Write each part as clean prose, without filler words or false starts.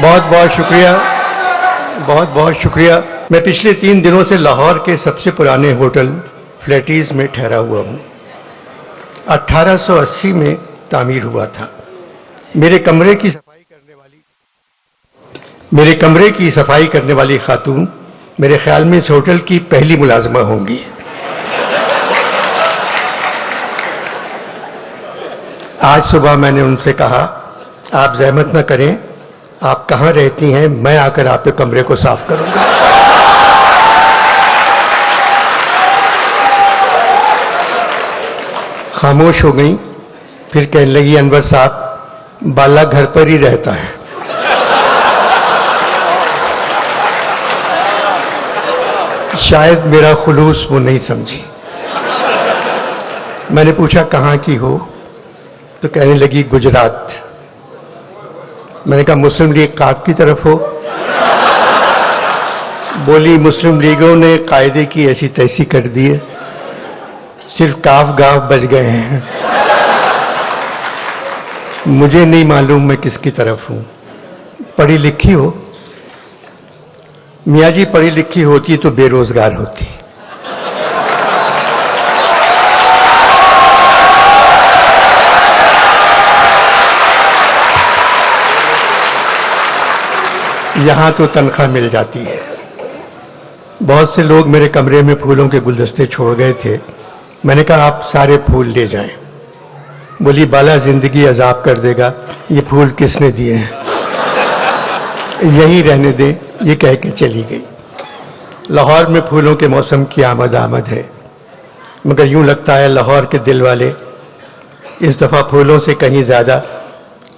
बहुत बहुत शुक्रिया, बहुत बहुत शुक्रिया। मैं पिछले 3 दिनों से लाहौर के सबसे पुराने होटल फ्लैटीज़ में ठहरा हुआ हूँ। 1880 में तामीर हुआ था। मेरे कमरे की सफाई करने वाली खातून मेरे ख्याल में इस होटल की पहली मुलाजमा होंगी। आज सुबह मैंने उनसे कहा, आप जहमत न करें, आप कहाँ रहती हैं, मैं आकर आपके कमरे को साफ करूंगा। खामोश हो गई। फिर कहने लगी, अनवर साहब, बाला घर पर ही रहता है। शायद मेरा खुलूस वो नहीं समझी। मैंने पूछा, कहाँ की हो? तो कहने लगी, गुजरात। मैंने कहा, मुस्लिम लीग काफ की तरफ हो? बोली, मुस्लिम लीगों ने कायदे की ऐसी तैसी कर दी है, सिर्फ काफ गाफ बच गए हैं। मुझे नहीं मालूम मैं किसकी तरफ हूं। पढ़ी लिखी हो? मियाँ जी, पढ़ी लिखी होती तो बेरोजगार होती। यहां तो तनख्वाह मिल जाती है। बहुत से लोग मेरे कमरे में फूलों के गुलदस्ते छोड़ गए थे। मैंने कहा, आप सारे फूल ले जाएं। बोली, बाला जिंदगी अजाब कर देगा, ये फूल किसने दिए हैं, यही रहने दे, ये कह के चली गई। लाहौर में फूलों के मौसम की आमद है, मगर यूं लगता है लाहौर के दिल वाले इस दफा फूलों से कहीं ज्यादा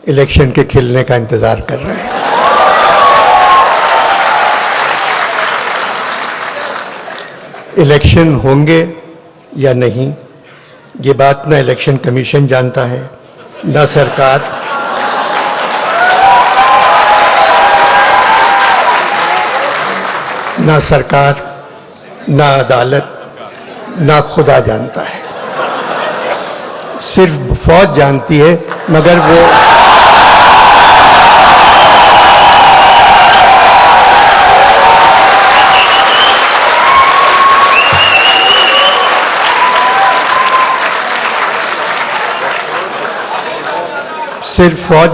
इलेक्शन के खिलने का इंतजार कर रहे हैं। इलेक्शन होंगे या नहीं, ये बात ना इलेक्शन कमीशन जानता है, ना सरकार, ना अदालत, ना खुदा जानता है। सिर्फ फौज जानती है, मगर वो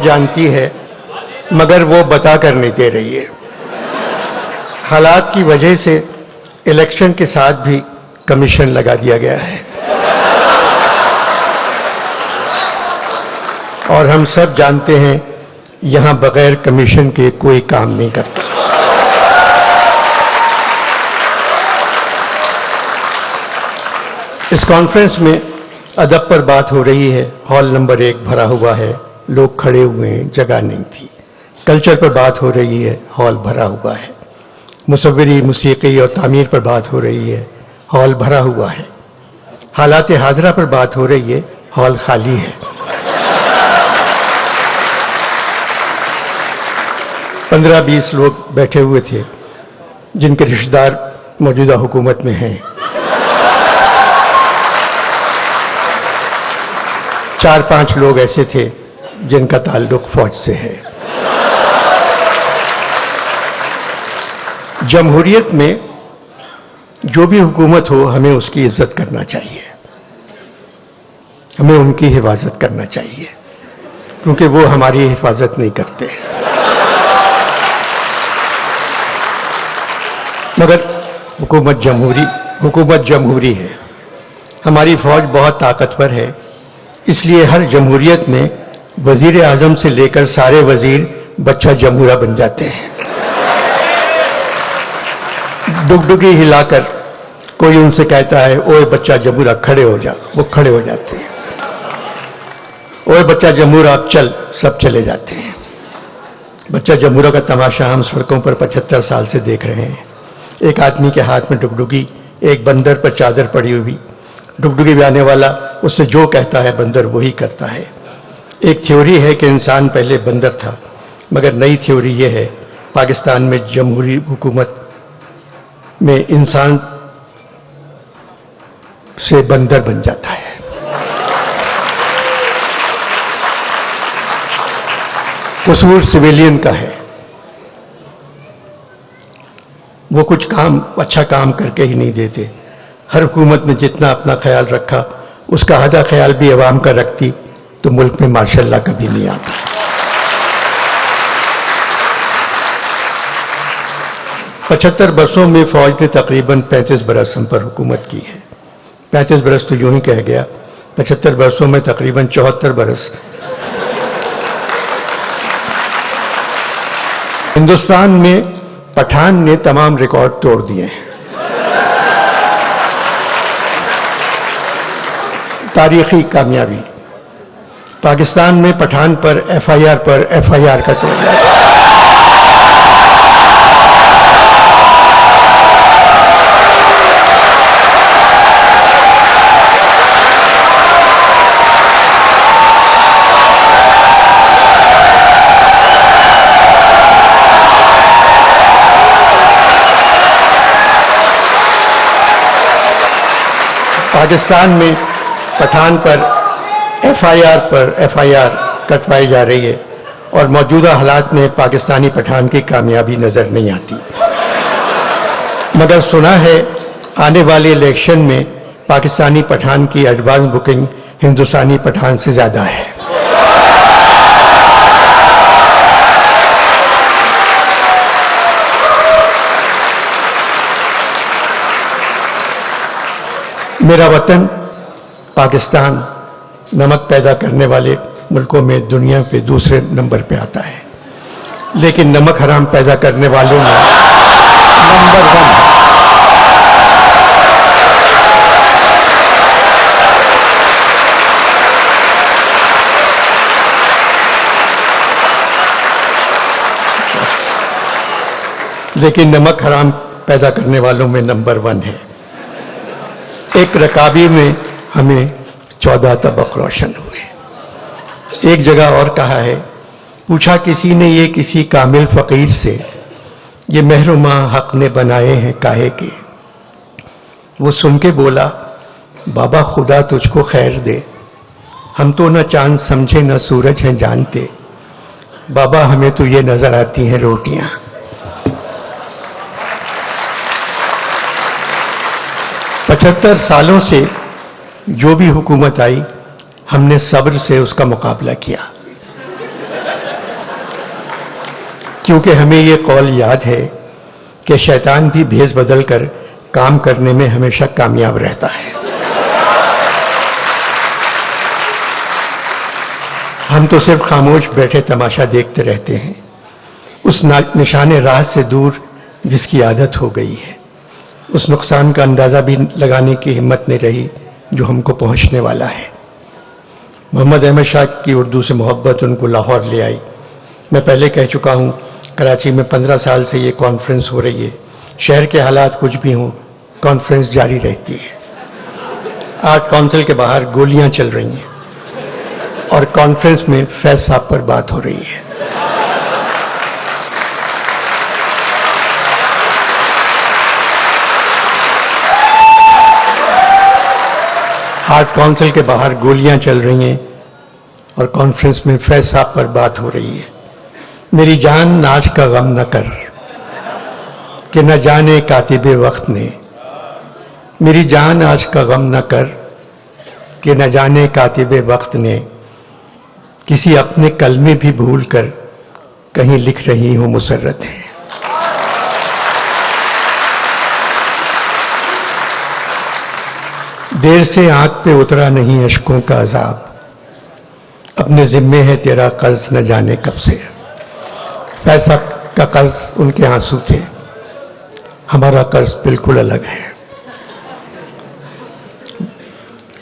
जानती है, मगर वो बता कर नहीं दे रही है। हालात की वजह से इलेक्शन के साथ भी कमीशन लगा दिया गया है, और हम सब जानते हैं यहां बगैर कमीशन के कोई काम नहीं करता। इस कॉन्फ्रेंस में अदब पर बात हो रही है। हॉल नंबर 1 भरा हुआ है, लोग खड़े हुए हैं, जगह नहीं थी। कल्चर पर बात हो रही है, हॉल भरा हुआ है। मुसव्विरी, मूसीकी और तामीर पर बात हो रही है, हॉल भरा हुआ है। हालात हाजरा पर बात हो रही है, हॉल खाली है। 15-20 लोग बैठे हुए थे जिनके रिश्तेदार मौजूदा हुकूमत में हैं। 4-5 लोग ऐसे थे जिनका ताल्लुक फौज से है। जमहूरियत में जो भी हुकूमत हो, हमें उसकी इज्जत करना चाहिए, हमें उनकी हिफाजत करना चाहिए, क्योंकि वो हमारी हिफाजत नहीं करते। मगर हुकूमत जमहूरी है। हमारी फौज बहुत ताकतवर है, इसलिए हर जमहूरियत में वजीर आजम से लेकर सारे वजीर बच्चा जमहूरा बन जाते हैं। डुगडुगी हिलाकर कोई उनसे कहता है, ओए बच्चा जमहूरा खड़े हो जा, वो खड़े हो जाते हैं। ओए बच्चा जमहूरा अब चल, सब चले जाते हैं। बच्चा जमहूरा का तमाशा हम सड़कों पर 75 साल से देख रहे हैं। एक आदमी के हाथ में डुगडुगी, एक बंदर पर चादर पड़ी हुई। डुगडुगी बजाने वाला उससे जो कहता है बंदर वही करता है। एक थ्योरी है कि इंसान पहले बंदर था, मगर नई थ्योरी ये है, पाकिस्तान में जमहूरी हुकूमत में इंसान से बंदर बन जाता है। कसूर सिविलियन का है, वो कुछ काम अच्छा काम करके ही नहीं देते। हर हुकूमत ने जितना अपना ख्याल रखा उसका आधा ख्याल भी अवाम का रखती तो मुल्क में माशाअल्लाह कभी नहीं आता। पचहत्तर बरसों में फौज ने तकरीबन 35 बरस हम पर हुकूमत की है। 35 बरस तो यूं ही कह गया, 75 बरसों में तकरीबन 74 बरस। हिंदुस्तान में पठान ने तमाम रिकॉर्ड तोड़ दिए हैं। तारीखी कामयाबी। पाकिस्तान में पठान पर एफआईआर का तोड़ दिया। पाकिस्तान में पठान पर एफआईआर कटवाई जा रही है और मौजूदा हालात में पाकिस्तानी पठान की कामयाबी नजर नहीं आती। मगर सुना है आने वाले इलेक्शन में पाकिस्तानी पठान की एडवांस बुकिंग हिंदुस्तानी पठान से ज्यादा है। मेरा वतन पाकिस्तान नमक पैदा करने वाले मुल्कों में दुनिया पे दूसरे नंबर पे आता है, लेकिन नमक हराम पैदा करने वालों में नंबर 1 है। लेकिन नमक हराम पैदा करने वालों में नंबर 1 है। एक रकाबी में हमें 14 तबक रोशन हुए। एक जगह और कहा है, पूछा किसी ने ये किसी कामिल फकीर से, ये महरुमा हक ने बनाए हैं काहे के। वो सुन के बोला, बाबा खुदा तुझको खैर दे, हम तो न चांद समझे न सूरज हैं जानते, बाबा हमें तो ये नजर आती हैं रोटियां। पचहत्तर सालों से जो भी हुकूमत आई हमने सब्र से उसका मुकाबला किया, क्योंकि हमें ये कौल याद है कि शैतान भी भेस बदल कर काम करने में हमेशा कामयाब रहता है। हम तो सिर्फ खामोश बैठे तमाशा देखते रहते हैं, उस निशाने राह से दूर जिसकी आदत हो गई है। उस नुकसान का अंदाज़ा भी लगाने की हिम्मत नहीं रही जो हमको पहुंचने वाला है। मोहम्मद अहमद शाह की उर्दू से मोहब्बत उनको लाहौर ले आई। मैं पहले कह चुका हूं, कराची में 15 साल से ये कॉन्फ्रेंस हो रही है। शहर के हालात कुछ भी हों, कॉन्फ्रेंस जारी रहती है। आर्ट काउंसिल के बाहर गोलियां चल रही हैं और कॉन्फ्रेंस में फैज साहब पर बात हो रही है। आर्ट काउंसिल के बाहर गोलियां चल रही हैं और कॉन्फ्रेंस में फैज साहब पर बात हो रही है। मेरी जान आज का गम न कर कि न जाने कातिबे वक्त ने, मेरी जान आज का गम न कर कि न जाने कातिबे वक्त ने, किसी अपने कलमे भी भूल कर कहीं लिख रही हूं मुसर्रतें। देर से आंख पे उतरा नहीं अश्कों का अजाब, अपने जिम्मे है तेरा कर्ज न जाने कब से। पैसा का कर्ज उनके आंसू थे, हमारा कर्ज बिल्कुल अलग है।